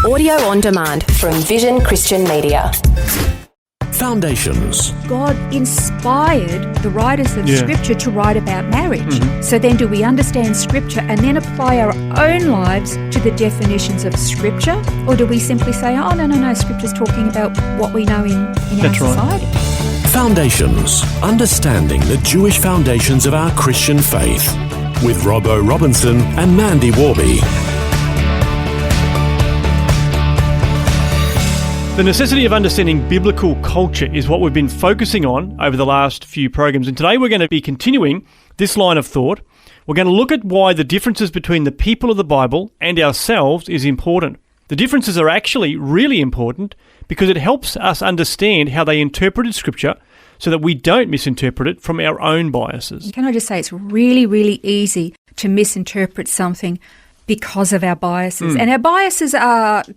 Audio on demand from Vision Christian Media. Foundations. God inspired the writers of Scripture to write about marriage. Mm-hmm. So then do we understand Scripture and then apply our own lives to the definitions of Scripture? Or do we simply say, oh, no, Scripture's talking about what we know in our society? Foundations. Understanding the Jewish foundations of our Christian faith. With Robbo Robinson and Mandy Warby. The necessity of understanding biblical culture is what we've been focusing on over the last few programs. And today we're going to be continuing this line of thought. We're going to look at why the differences between the people of the Bible and ourselves is important. The differences are actually really important because it helps us understand how they interpreted Scripture so that we don't misinterpret it from our own biases. Can I just say it's really, really easy to misinterpret something because of our biases. And our biases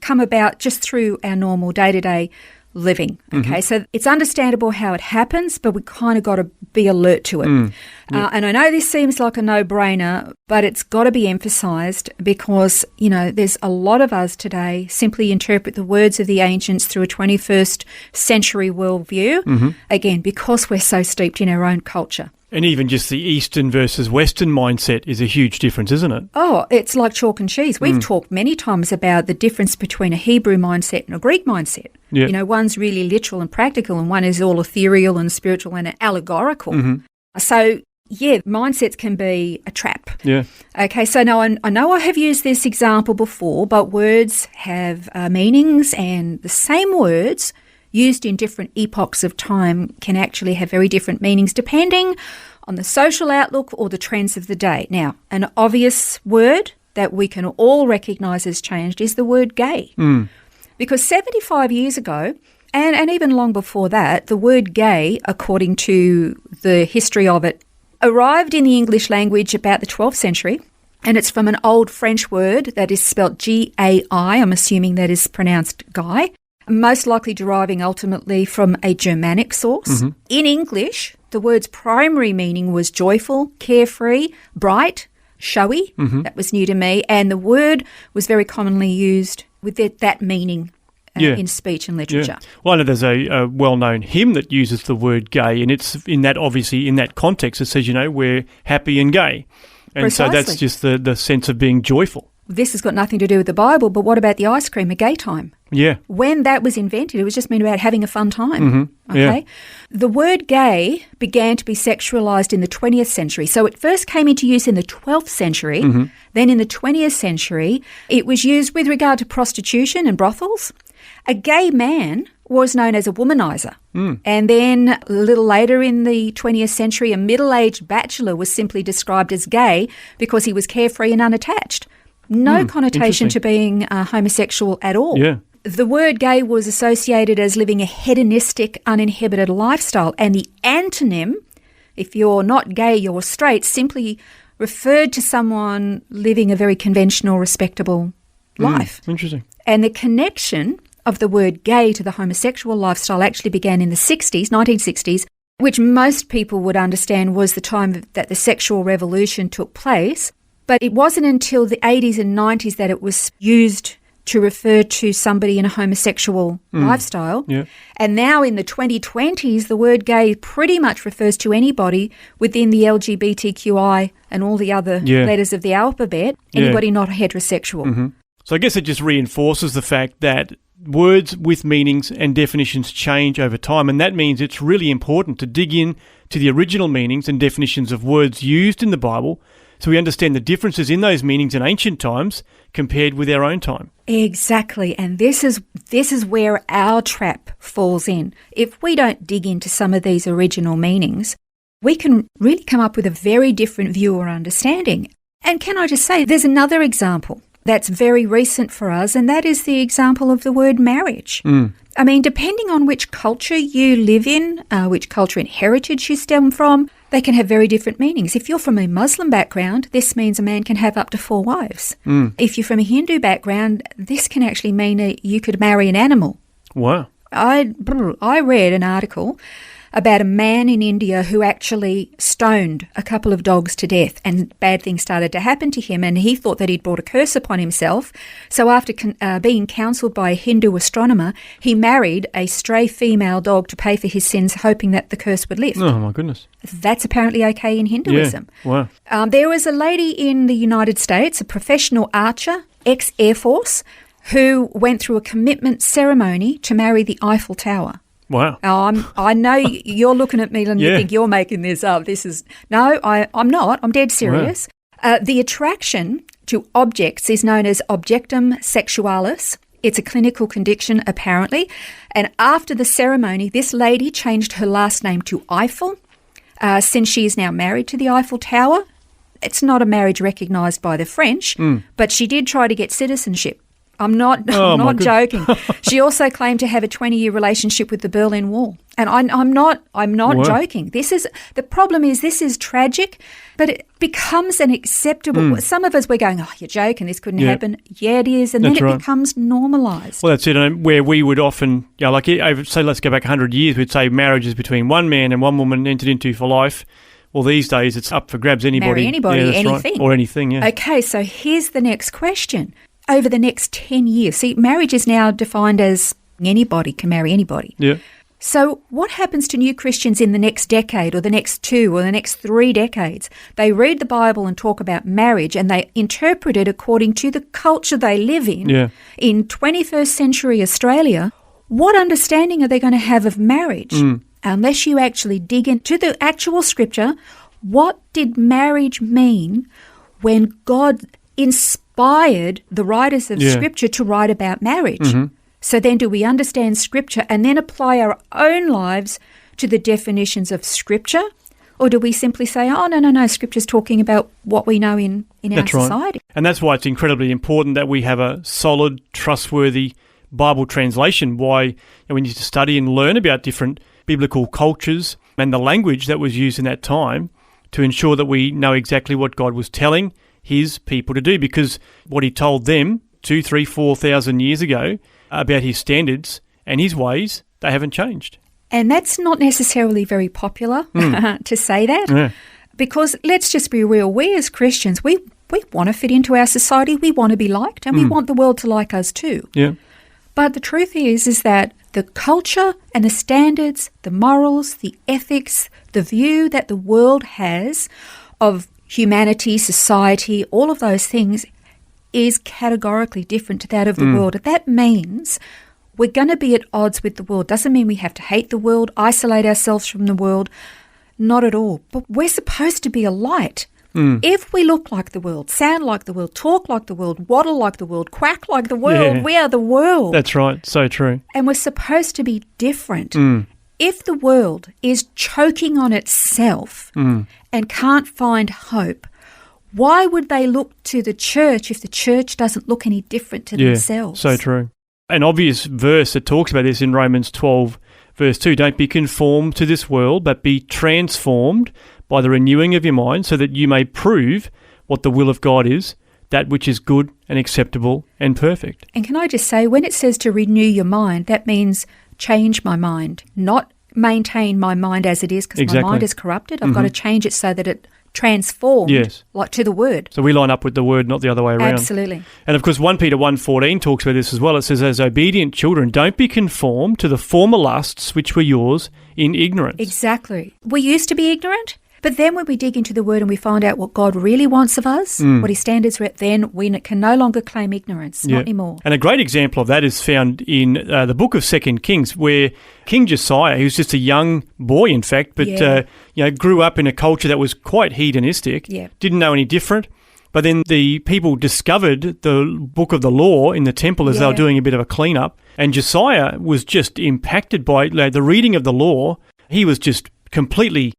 come about just through our normal day-to-day living. Okay, so it's understandable how it happens, but we kind of got to be alert to it. And I know this seems like a no-brainer, but it's got to be emphasised because, you know, there's a lot of us today simply interpret the words of the ancients through a 21st century worldview, again, because we're so steeped in our own culture. And even just the Eastern versus Western mindset is a huge difference, isn't it? Oh, it's like chalk and cheese. We've talked many times about the difference between a Hebrew mindset and a Greek mindset. Yeah. You know, one's really literal and practical and one is all ethereal and spiritual and allegorical. So, yeah, mindsets can be a trap. Yeah. Okay, so now I know I have used this example before, but words have meanings, and the same words used in different epochs of time can actually have very different meanings depending on the social outlook or the trends of the day. Now, an obvious word that we can all recognise has changed is the word gay. Because 75 years ago, and even long before that, the word gay, according to the history of it, arrived in the English language about the 12th century. And it's from an old French word that is spelt G-A-I. I'm assuming that is pronounced guy. Most likely deriving ultimately from a Germanic source. In English, the word's primary meaning was joyful, carefree, bright, showy. That was new to me. And the word was very commonly used with that meaning in speech and literature. Yeah. Well, I know there's a well-known hymn that uses the word gay, and it's in that context, it says, you know, we're happy and gay. And Precisely. So that's just the sense of being joyful. This has got nothing to do with the Bible, but what about the ice cream, a gay time? Yeah. When that was invented, it was just meant about having a fun time. Okay. Yeah. The word gay began to be sexualised in the 20th century. So it first came into use in the 12th century. Then in the 20th century, it was used with regard to prostitution and brothels. A gay man was known as a womanizer. And then a little later in the 20th century, a middle-aged bachelor was simply described as gay because he was carefree and unattached. No connotation to being homosexual at all. Yeah. The word gay was associated as living a hedonistic, uninhibited lifestyle, and the antonym, if you're not gay, you're straight, simply referred to someone living a very conventional, respectable life. Interesting. And the connection of the word gay to the homosexual lifestyle actually began in the 1960s, which most people would understand was the time that the sexual revolution took place. But it wasn't until the 80s and 90s that it was used to refer to somebody in a homosexual lifestyle. Yeah. And now in the 2020s, the word gay pretty much refers to anybody within the LGBTQI and all the other letters of the alphabet, anybody not heterosexual. So I guess it just reinforces the fact that words with meanings and definitions change over time, and that means it's really important to dig in to the original meanings and definitions of words used in the Bible so we understand the differences in those meanings in ancient times compared with our own time. Exactly, and this is where our trap falls in. If we don't dig into some of these original meanings, we can really come up with a very different view or understanding. And can I just say, there's another example that's very recent for us, and that is the example of the word marriage. I mean, depending on which culture you live in, which culture and heritage you stem from, they can have very different meanings. If you're from a Muslim background, this means a man can have up to 4 wives. If you're from a Hindu background, this can actually mean that you could marry an animal. Wow. I read an article about a man in India who actually stoned a couple of dogs to death, and bad things started to happen to him, and he thought that he'd brought a curse upon himself. So after being counselled by a Hindu astronomer, he married a stray female dog to pay for his sins, hoping that the curse would lift. Oh, my goodness. That's apparently okay in Hinduism. Yeah. Wow. There was a lady in the United States, a professional archer, ex-Air Force, who went through a commitment ceremony to marry the Eiffel Tower. Wow. I know you're looking at me and you think you're making this up. I'm not. I'm dead serious. Wow. The attraction to objects is known as objectum sexualis. It's a clinical condition, apparently. And after the ceremony, this lady changed her last name to Eiffel, since she is now married to the Eiffel Tower. It's not a marriage recognised by the French, but she did try to get citizenship. I'm not joking. She also claimed to have a 20-year relationship with the Berlin Wall. And I'm not joking. The problem is this is tragic, but it becomes an acceptable. Some of us, we're going, oh, you're joking, this couldn't happen. Yeah, it is. And then it becomes normalised. Well, that's it. And where we would often, say let's go back 100 years, we'd say marriage is between one man and one woman entered into for life. Well, these days it's up for grabs. Anybody. Marry anybody, anything. Right. Or anything, yeah. Okay, so here's the next question. Over the next 10 years, see, marriage is now defined as anybody can marry anybody. Yeah. So what happens to new Christians in the next decade or the next 2 or the next 3 decades? They read the Bible and talk about marriage and they interpret it according to the culture they live in. Yeah. In 21st century Australia, what understanding are they going to have of marriage? Unless you actually dig into the actual scripture, what did marriage mean when God inspired the writers of Scripture to write about marriage? Mm-hmm. So then do we understand Scripture and then apply our own lives to the definitions of Scripture? Or do we simply say, oh, no, Scripture's talking about what we know in our society? Right. And that's why it's incredibly important that we have a solid, trustworthy Bible translation. Why we need to study and learn about different biblical cultures and the language that was used in that time to ensure that we know exactly what God was telling his people to do, because what he told them 2,000, 3,000, 4,000 years ago about his standards and his ways, they haven't changed. And that's not necessarily very popular to say that, because let's just be real, we as Christians, we want to fit into our society, we want to be liked, and we want the world to like us too. Yeah. But the truth is that the culture and the standards, the morals, the ethics, the view that the world has of humanity, society, all of those things is categorically different to that of the world. That means we're going to be at odds with the world. Doesn't mean we have to hate the world, isolate ourselves from the world. Not at all. But we're supposed to be a light. If we look like the world, sound like the world, talk like the world, waddle like the world, quack like the world, we are the world. That's right. So true. And we're supposed to be different. If the world is choking on itself and can't find hope, why would they look to the church if the church doesn't look any different to themselves? So true. An obvious verse that talks about this in Romans 12, verse 2, don't be conformed to this world, but be transformed by the renewing of your mind, so that you may prove what the will of God is, that which is good and acceptable and perfect. And can I just say, when it says to renew your mind, that means change my mind, not maintain my mind as it is, because my mind is corrupted. I've got to change it so that it transformed like to the word. So we line up with the word, not the other way around. Absolutely. And of course 1 Peter 1:14 talks about this as well. It says, as obedient children, don't be conformed to the former lusts which were yours in ignorance. Exactly. We used to be ignorant, but then when we dig into the word and we find out what God really wants of us, what his standards are, then we can no longer claim ignorance, not anymore. And a great example of that is found in the book of 2 Kings, where King Josiah, he was just a young boy, in fact, but grew up in a culture that was quite hedonistic, didn't know any different. But then the people discovered the book of the law in the temple as they were doing a bit of a clean-up, and Josiah was just impacted by the reading of the law. He was just completely,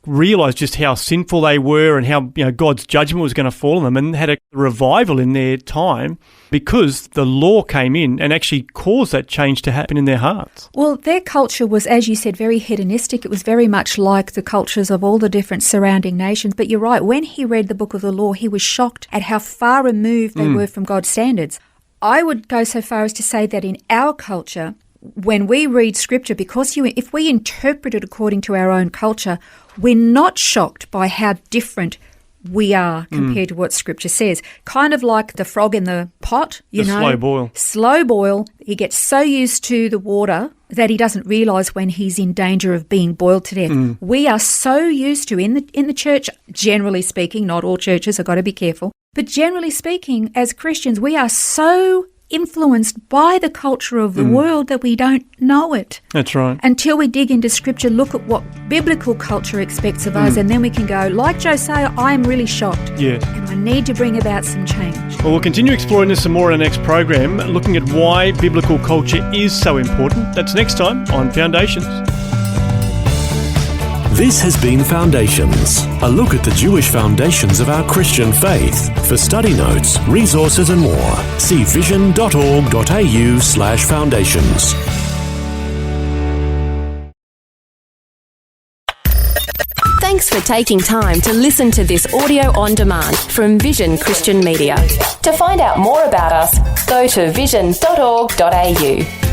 realised just how sinful they were and how God's judgment was going to fall on them, and had a revival in their time because the law came in and actually caused that change to happen in their hearts. Well, their culture was, as you said, very hedonistic. It was very much like the cultures of all the different surrounding nations. But you're right, when he read the book of the law, he was shocked at how far removed they were from God's standards. I would go so far as to say that in our culture, when we read Scripture, because if we interpret it according to our own culture, we're not shocked by how different we are compared to what Scripture says. Kind of like the frog in the pot, you know. Slow boil. Slow boil. He gets so used to the water that he doesn't realise when he's in danger of being boiled to death. We are so used to, in the church, generally speaking, not all churches, I've got to be careful, but generally speaking, as Christians, we are so influenced by the culture of the world that we don't know it. That's right. Until we dig into Scripture, look at what biblical culture expects of us, and then we can go, like Josiah, I am really shocked. Yes. And I need to bring about some change. Well, we'll continue exploring this some more in our next program, looking at why biblical culture is so important. That's next time on Foundations. This has been Foundations, a look at the Jewish foundations of our Christian faith. For study notes, resources and more, see vision.org.au/foundations. Thanks for taking time to listen to this audio on demand from Vision Christian Media. To find out more about us, go to vision.org.au.